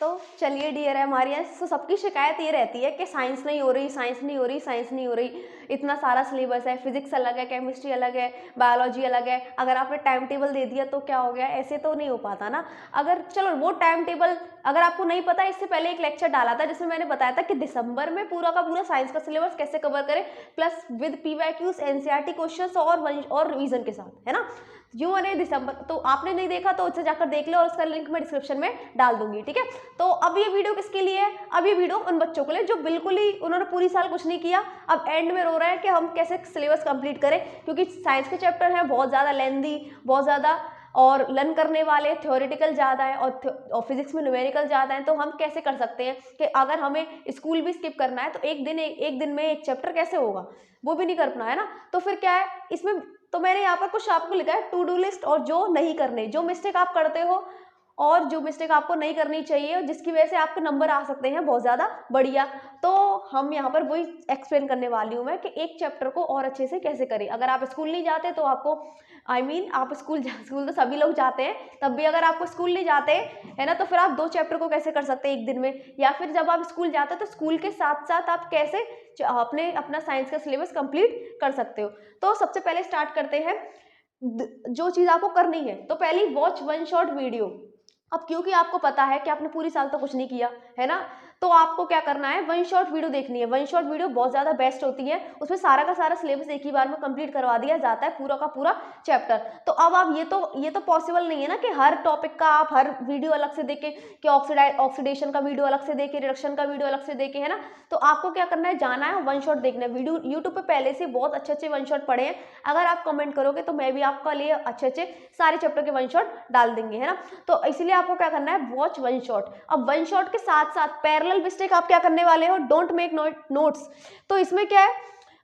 तो चलिए डियर है, हमारे यहाँ तो सबकी शिकायत ये रहती है कि साइंस नहीं हो रही, साइंस नहीं हो रही, साइंस नहीं हो रही। इतना सारा सिलेबस है, फिजिक्स अलग है, केमिस्ट्री अलग है, बायोलॉजी अलग है। अगर आपने टाइम टेबल दे दिया तो क्या हो गया, ऐसे तो नहीं हो पाता ना। अगर चलो वो टाइम टेबल अगर आपको नहीं पता, इससे पहले एक लेक्चर डाला था जिसमें मैंने बताया था कि दिसंबर में पूरा का पूरा साइंस का सिलेबस कैसे कवर करें, plus with PYQs, NCERT questions और रिवीजन के साथ, है ना। जो मैंने दिसंबर, तो आपने नहीं देखा तो उससे जाकर देख लो और उसका लिंक मैं डिस्क्रिप्शन में डाल दूंगी, ठीक है। तो अब ये वीडियो किसके लिए है, अब ये वीडियो उन बच्चों के लिए जो बिल्कुल ही उन्होंने पूरी साल कुछ नहीं किया, अब एंड में रो रहे हैं कि हम कैसे सिलेबस कंप्लीट करें, क्योंकि साइंस के चैप्टर हैं बहुत ज़्यादा लेंदी, बहुत ज़्यादा और लर्न करने वाले, थ्योरेटिकल ज़्यादा है और फिजिक्स में न्यूमेरिकल ज़्यादा है। तो हम कैसे कर सकते हैं कि अगर हमें स्कूल भी स्किप करना है तो एक दिन में एक चैप्टर कैसे होगा, वो भी नहीं कर पाना है ना। तो फिर क्या है इसमें, तो मैंने यहाँ पर कुछ आपको लिखा है टू डू लिस्ट, और जो नहीं करने, जो मिस्टेक आप करते हो और जो मिस्टेक आपको नहीं करनी चाहिए जिसकी वजह से आपके नंबर आ सकते हैं बहुत ज़्यादा बढ़िया। तो हम यहाँ पर वही एक्सप्लेन करने वाली हूँ मैं कि एक चैप्टर को और अच्छे से कैसे करें। अगर आप स्कूल नहीं जाते तो आपको आप स्कूल तो सभी लोग जाते हैं, तब भी अगर आपको स्कूल नहीं जाते है ना, तो फिर आप 2 चैप्टर को कैसे कर सकते हैं एक दिन में, या फिर जब आप स्कूल जाते हैं तो स्कूल के साथ साथ आप कैसे अपना साइंस का सिलेबस कंप्लीट कर सकते हो। तो सबसे पहले स्टार्ट करते हैं जो चीज़ आपको करनी है। तो पहली, वॉच वन शॉट वीडियो। अब क्योंकि आपको पता है कि आपने पूरी साल तो कुछ नहीं किया है ना, तो आपको क्या करना है, वन शॉट वीडियो देखनी है। वन शॉट वीडियो बहुत ज़्यादा बेस्ट होती है, उसमें सारा का सारा सिलेबस एक ही बार में कंप्लीट करवा दिया जाता है, पूरा का पूरा चैप्टर। तो अब आप ये तो पॉसिबल नहीं है ना कि हर टॉपिक का आप हर वीडियो अलग से देखें, कि ऑक्सीडेशन का वीडियो अलग से देखें, रिडक्शन का वीडियो अलग से देखें, है ना। तो आपको क्या करना है, जाना है वन शॉट देखना है। वीडियो यूट्यूब पे पहले से बहुत अच्छे अच्छे वन शॉट पड़े हैं, अगर आप कमेंट करोगे तो मैं भी आपका लिए अच्छे अच्छे सारे चैप्टर के वन शॉट डाल देंगे, है ना। तो इसलिए आपको क्या करना है, वॉच वन शॉट। अब वन शॉट के साथ साथ पैरेलल मिस्टेक आप क्या करने वाले हो, डोंट मेक नोट्स। तो इसमें क्या है,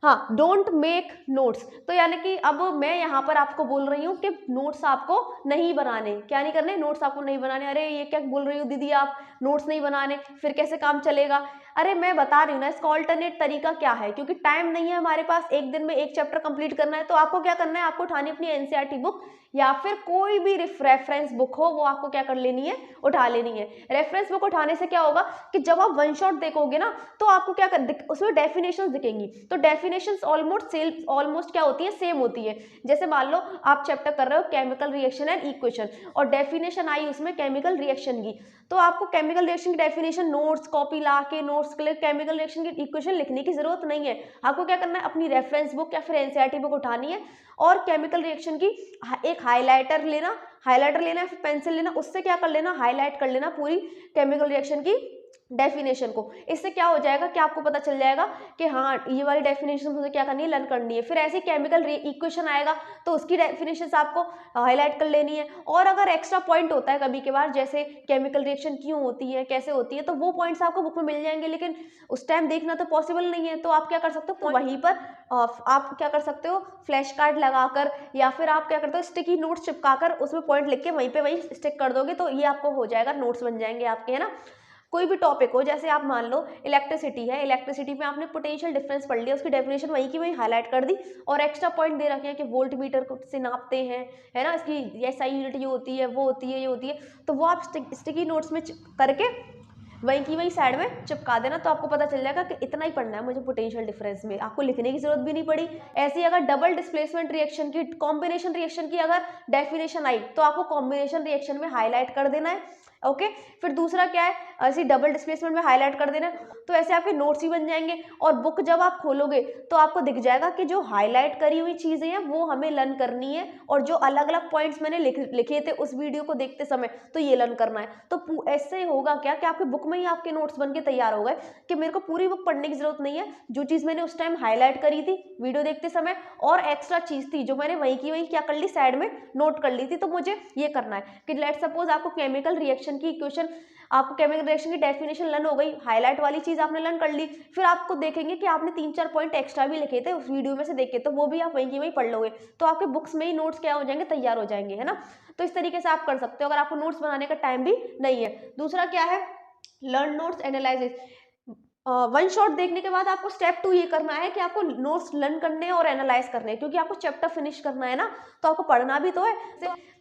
हाँ, डोंट मेक नोट्स। तो यानी कि अब मैं यहाँ पर आपको बोल रही हूँ कि नोट्स आपको नहीं बनाने, क्या नहीं करने, नोट्स आपको नहीं बनाने। अरे ये क्या बोल रही हो दीदी आप, नोट्स नहीं बनाने, फिर कैसे काम चलेगा। अरे मैं बता रही हूँ ना, इसका ऑल्टरनेट तरीका क्या है, क्योंकि टाइम नहीं है हमारे पास, एक दिन में एक चैप्टर कंप्लीट करना है। तो आपको क्या करना है, आपको उठानी अपनी एनसीईआरटी बुक या फिर कोई भी रेफरेंस बुक हो, वो आपको क्या कर लेनी है, उठा लेनी है। रेफरेंस बुक उठाने से क्या होगा कि जब आप वन शॉट देखोगे ना, तो आपको क्या उसमें डेफिनेशंस दिखेंगी। तो डेफिनेशंस ऑलमोस्ट क्या होती है, सेम होती है। जैसे मान लो आप चैप्टर कर रहे हो केमिकल रिएक्शन एंड इक्वेशन, और डेफिनेशन आई उसमें केमिकल रिएक्शन की, तो आपको केमिकल रिएक्शन की डेफिनेशन नोट्स कॉपी ला के नोट्स के लिए केमिकल रिएक्शन की इक्वेशन लिखने की जरूरत नहीं है। आपको क्या करना है, अपनी रेफरेंस बुक या फिर एनसीईआरटी बुक उठानी है और केमिकल रिएक्शन की एक हाइलाइटर लेना, या फिर पेंसिल लेना, उससे क्या कर लेना, हाईलाइट कर लेना पूरी केमिकल रिएक्शन की डेफिनेशन को। इससे क्या हो जाएगा कि आपको पता चल जाएगा कि हाँ ये वाली डेफिनेशन मुझे क्या करनी है, लर्न करनी है। फिर ऐसे केमिकल इक्वेशन आएगा तो उसकी डेफिनेशन आपको हाईलाइट कर लेनी है। और अगर एक्स्ट्रा पॉइंट होता है कभी के बार, जैसे केमिकल रिएक्शन क्यों होती है, कैसे होती है, तो वो पॉइंट्स आपको बुक में मिल जाएंगे, लेकिन उस टाइम देखना तो पॉसिबल नहीं है। तो आप क्या कर सकते हो, तो वहीं पर आप क्या कर सकते हो, फ्लैश कार्ड लगाकर, या फिर आप क्या करते हो, स्टिकी नोट्स चिपकाकर उसमें पॉइंट लिख के वहीं पे वहीं स्टिक कर दोगे, तो ये आपको हो जाएगा, नोट्स बन जाएंगे आपके, है ना। कोई भी टॉपिक हो, जैसे आप मान लो इलेक्ट्रिसिटी है, इलेक्ट्रिसिटी में आपने पोटेंशियल डिफरेंस पढ़ लिया, उसकी डेफिनेशन वहीं की वहीं हाईलाइट कर दी, और एक्स्ट्रा पॉइंट दे रखे हैं कि वोल्ट मीटर से नापते हैं, है ना, इसकी एसआई यूनिट ये होती है, वो होती है, ये होती है। तो वो आप स्टिकी नोट्स में करके वहीं की वहीं साइड में चिपका देना, तो आपको पता चल जाएगा कि इतना ही पढ़ना है मुझे पोटेंशियल डिफरेंस में, आपको लिखने की जरूरत भी नहीं पड़ी। ऐसे ही अगर डबल डिस्प्लेसमेंट रिएक्शन की, कॉम्बिनेशन रिएक्शन की अगर डेफिनेशन आई, तो आपको कॉम्बिनेशन रिएक्शन में हाईलाइट कर देना है। ओके, फिर दूसरा क्या है, ऐसे डबल डिस्प्लेसमेंट में हाईलाइट कर देना है। तो ऐसे आपके नोट्स ही बन जाएंगे, और बुक जब आप खोलोगे तो आपको दिख जाएगा कि जो हाईलाइट करी हुई चीजें हैं वो हमें लर्न करनी है, और जो अलग अलग पॉइंट्स मैंने लिखे थे उस वीडियो को देखते समय, तो ये लर्न करना है। तो ऐसे होगा क्या कि आपकी बुक में ही आपके नोट्स बन के तैयार हो गए, कि मेरे को पूरी बुक पढ़ने की जरूरत नहीं है, जो चीज मैंने उस टाइम हाईलाइट करी थी वीडियो देखते समय, और एक्स्ट्रा चीज थी जो मैंने वहीं की वहीं क्या कर ली, साइड में नोट कर ली थी, तो मुझे ये करना है कि लेट सपोज आपको केमिकल रिएक्शन की इक्वेशन, आपको केमिकल रिएक्शन की डेफिनेशन लर्न हो गई, हाईलाइट वाली चीज आपने लर्न कर ली, फिर आपको देखेंगे कि आपने 3-4 पॉइंट एक्स्ट्रा भी लिखे थे उस वीडियो में से देख के, तो वो भी आप वहीं की वहीं पढ़ लोगे, तो आपके बुक्स में ही नोट्स क्या हो जाएंगे, तैयार हो जाएंगे, है ना। तो इस तरीके से आप कर सकते हो अगर आपको नोट्स बनाने का टाइम भी नहीं है। दूसरा क्या है, learn notes analysis. One shot देखने के बाद आपको स्टेप 2 ये करना है कि आपको नोट्स लर्न करने और एनालाइज करने हैं, क्योंकि आपको चैप्टर फिनिश करना है ना, तो आपको पढ़ना भी तो है।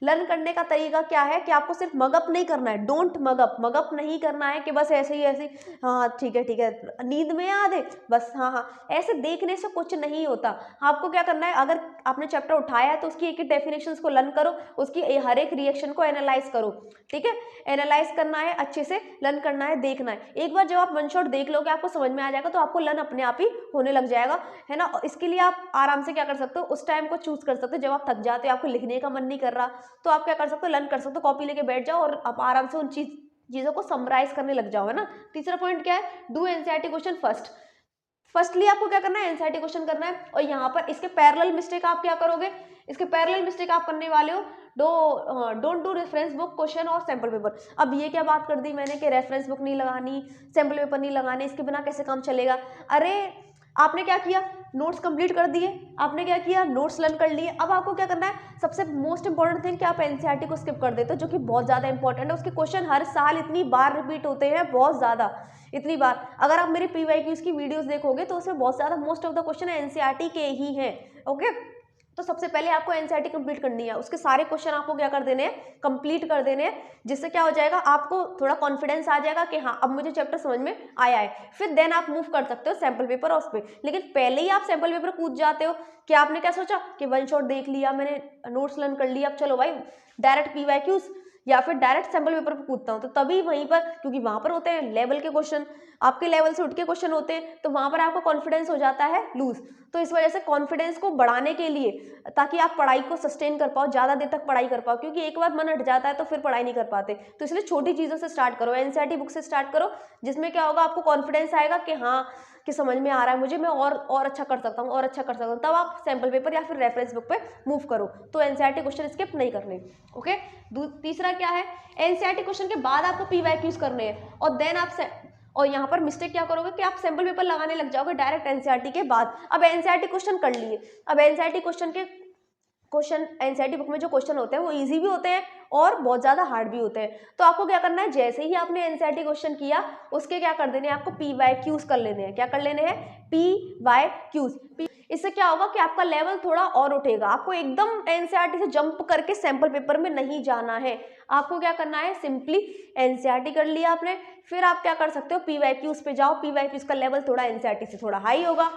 लर्न करने का तरीका क्या है कि आपको सिर्फ मगअप नहीं करना है, डोंट मगअप नहीं करना है कि बस ऐसे ही हाँ ठीक है नींद में याद है बस, हाँ ऐसे देखने से कुछ नहीं होता। आपको क्या करना है, अगर आपने चैप्टर उठाया है तो उसकी एक एक डेफिनेशंस को लर्न करो, उसकी हर एक रिएक्शन को एनालाइज करो, ठीक है। एनालाइज करना है, अच्छे से लर्न करना है, देखना है। एक बार जब आप वन शॉट देख लोगे, आपको समझ में आ जाएगा, तो आपको लर्न अपने आप ही होने लग जाएगा, है ना। इसके लिए आप आराम से क्या कर सकते हो, उस टाइम को चूज कर सकते हो जब आप थक जाते हो, आपको लिखने का मन नहीं कर रहा, तो आप क्या कर सकते हो, लर्न कर सकते हो, कॉपी लेके बैठ जाओ और आप आराम से उन चीजों को समराइज करने लग जाओ, है ना। तीसरा पॉइंट क्या है, डू एनसीईआरटी क्वेश्चन फर्स्टली आपको क्या करना है, एनसीईआरटी क्वेश्चन करना है, और यहाँ पर इसके पैरेलल मिस्टेक आप क्या करोगे, इसके पैरेलल मिस्टेक आप करने वाले हो, don't do reference book question और सैम्पल पेपर। अब ये क्या बात कर दी मैंने कि रेफरेंस बुक नहीं लगानी, सैम्पल पेपर नहीं लगाने, इसके बिना कैसे काम चलेगा। अरे आपने क्या किया, नोट्स कंप्लीट कर दिए, आपने क्या किया, नोट्स लर्न कर लिए। अब आपको क्या करना है, सबसे मोस्ट इंपॉर्टेंट थिंग कि आप एनसीईआरटी को स्किप कर देते हो, जो कि बहुत ज़्यादा इंपॉर्टेंट है। उसके क्वेश्चन हर साल इतनी बार रिपीट होते हैं, बहुत ज़्यादा, इतनी बार। अगर आप मेरे पीवाईक्यूज की वीडियोस देखोगे तो उसमें बहुत ज़्यादा most of the question NCERT के ही हैं, ओके। तो सबसे पहले आपको एनसीईआरटी कंप्लीट करनी है, उसके सारे क्वेश्चन आपको क्या कर देने हैं, कंप्लीट कर देने हैं, जिससे क्या हो जाएगा, आपको थोड़ा कॉन्फिडेंस आ जाएगा कि हाँ अब मुझे चैप्टर समझ में आया है। फिर देन आप मूव कर सकते हो सैम्पल पेपर और उस पर। लेकिन पहले ही आप सैम्पल पेपर कूद जाते हो कि आपने क्या सोचा कि वन शॉट देख लिया मैंने, नोट्स लर्न कर लिया, अब चलो भाई डायरेक्ट पीवाईक्यूज या फिर डायरेक्ट सैम्पल पेपर पर कूदता हूँ, तो तभी वहीं पर, क्योंकि वहां पर होते हैं लेवल के क्वेश्चन, आपके लेवल से उठ के क्वेश्चन होते हैं, तो वहां पर आपका कॉन्फिडेंस हो जाता है लूज। तो इस वजह से कॉन्फिडेंस को बढ़ाने के लिए, ताकि आप पढ़ाई को सस्टेन कर पाओ, ज़्यादा देर तक पढ़ाई कर पाओ, क्योंकि एक बार मन हट जाता है तो फिर पढ़ाई नहीं कर पाते, तो इसलिए छोटी चीज़ों से स्टार्ट करो, एनसीईआरटी बुक से स्टार्ट करो, जिसमें क्या होगा, आपको कॉन्फिडेंस आएगा कि हाँ कि समझ में आ रहा है मुझे, मैं और अच्छा कर सकता हूँ, और अच्छा कर सकता हूँ, तब आप सैम्पल पेपर या फिर रेफरेंस बुक पे मूव करो। तो एनसीईआरटी क्वेश्चन स्किप नहीं करने, ओके। तीसरा क्या है, एनसीईआरटी क्वेश्चन के बाद आपको पीवाईक्यूज करने हैं, और देन आप और यहाँ पर मिस्टेक क्या करोगे कि आप सैम्पल पेपर लगाने लग जाओगे डायरेक्ट एनसीईआरटी के बाद। अब एनसीईआरटी क्वेश्चन कर लिए, अब एनसीईआरटी क्वेश्चन एनसीईआरटी बुक में जो क्वेश्चन होते हैं वो इजी भी होते हैं और बहुत ज़्यादा हार्ड भी होते हैं। तो आपको क्या करना है, जैसे ही आपने एनसीईआरटी क्वेश्चन किया, उसके क्या कर देने हैं, आपको पीवाईक्यूज कर लेने हैं। क्या कर लेने हैं, पीवाईक्यूज। इससे क्या होगा कि आपका लेवल थोड़ा और उठेगा, आपको एकदम एनसीईआरटी से जंप करके सैम्पल पेपर में नहीं जाना है। आपको क्या करना है, सिंपली एनसीईआरटी कर लिया आपने, फिर आप क्या कर सकते हो, पीवाईक्यूज पे जाओ, पीवाईक्यूज का लेवल थोड़ा एनसीईआरटी से थोड़ा हाई होगा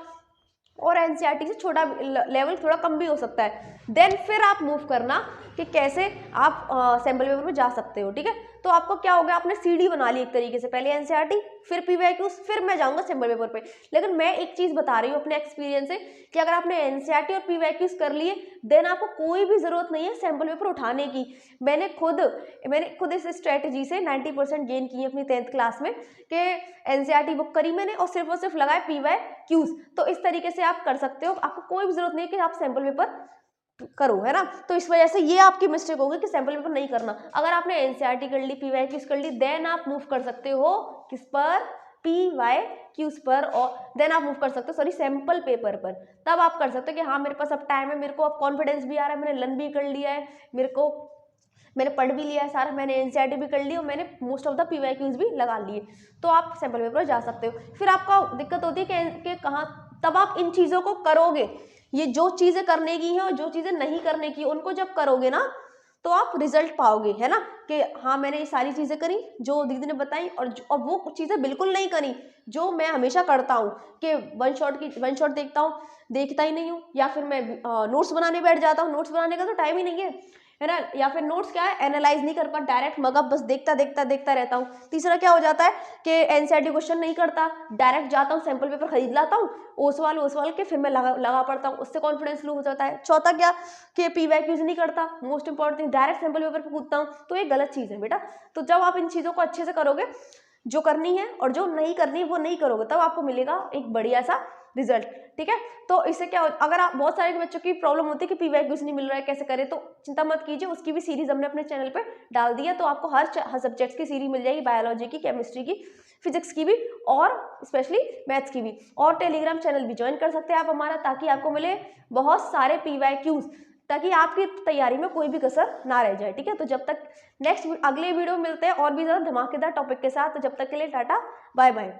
और एनसीईआरटी से छोटा लेवल थोड़ा कम भी हो सकता है। देन फिर आप मूव करना कि कैसे आप सैम्पल पेपर में जा सकते हो, ठीक है। तो आपको क्या हो गया, आपने सीडी बना ली एक तरीके से, पहले एनसीईआरटी फिर पीवाईक्यूज, फिर मैं जाऊंगा सैम्पल पेपर पे। लेकिन मैं एक चीज बता रही हूँ अपने एक्सपीरियंस से कि अगर आपने एनसीईआरटी और पीवाईक्यूज कर लिए, देन आपको कोई भी जरूरत नहीं है सैम्पल पेपर उठाने की। मैंने खुद इस स्ट्रेटजी से 90% गेन की अपनी 10th क्लास में, कि एनसीईआरटी बुक करी मैंने और सिर्फ लगाए पीवाईक्यूज। तो इस तरीके से आप कर सकते हो, आपको कोई भी जरूरत नहीं है कि आप सैम्पल पेपर करो, है ना। तो इस वजह से ये आपकी मिस्टेक होगी कि सैम्पल पेपर नहीं करना। अगर आपने एनसीईआरटी कर ली, पीवाईक्यूज कर ली, देन आप मूव कर सकते हो किस पर, पीवाईक्यूज पर, और देन आप मूव कर सकते हो सैम्पल पेपर पर। तब आप कर सकते हो कि हाँ मेरे पास अब टाइम है, मेरे को अब कॉन्फिडेंस भी आ रहा है, मैंने लर्न भी कर लिया है, मैंने पढ़ भी लिया है सारा, मैंने एनसीईआरटी भी कर ली और मैंने मोस्ट ऑफ द पीवाईक्यूज भी लगा लिए, तो आप सैम्पल पेपर जा सकते हो। फिर आपका दिक्कत होती है कि कहाँ, तब आप इन चीज़ों को करोगे, ये जो चीज़ें करने की हैं और जो चीज़ें नहीं करने की, उनको जब करोगे ना तो आप रिजल्ट पाओगे, है ना, कि हाँ मैंने ये सारी चीज़ें करी जो दीदी ने बताई, और वो चीज़ें बिल्कुल नहीं करी जो मैं हमेशा करता हूँ, कि वन शॉट देखता ही नहीं हूँ, या फिर मैं नोट्स बनाने बैठ जाता हूँ, नोट्स बनाने का तो टाइम ही नहीं है ना, या फिर नोट्स क्या है, एनालाइज नहीं कर पाता, डायरेक्ट मगअप बस देखता रहता हूँ। तीसरा क्या हो जाता है कि एनसीईआरटी क्वेश्चन नहीं करता, डायरेक्ट जाता हूँ सैम्पल पेपर खरीद लाता हूँ, ओसवाल के फिर मैं लगा पड़ता हूँ, उससे कॉन्फिडेंस लो हो जाता है। चौथा क्या कि पीवाईक्यूज नहीं करता, most important thing, direct sample paper पर कूदता हूँ, तो ये गलत चीज़ है बेटा। तो जब आप इन चीज़ों को अच्छे से करोगे, जो करनी है और जो नहीं करनी है वो नहीं करोगे, तब आपको मिलेगा एक बढ़िया सा रिजल्ट, ठीक है। तो इससे क्या हो, अगर आप, बहुत सारे बच्चों की प्रॉब्लम होती है कि पीवाईक्यूज नहीं मिल रहा है, कैसे करें, तो चिंता मत कीजिए, उसकी भी सीरीज हमने अपने चैनल पे डाल दी है, तो आपको हर सब्जेक्ट्स की सीरीज मिल जाएगी, बायोलॉजी की, केमिस्ट्री की, फिजिक्स की भी, और स्पेशली मैथ्स की भी। और टेलीग्राम चैनल भी ज्वाइन कर सकते हैं आप हमारा, ताकि आपको मिले बहुत सारे पीवाईक्यूज, ताकि आपकी तैयारी में कोई भी कसर ना रह जाए, ठीक है। तो जब तक अगले वीडियो में मिलते हैं और भी ज़्यादा धमाकेदार टॉपिक के साथ, तो जब तक के लिए टाटा बाय बाय।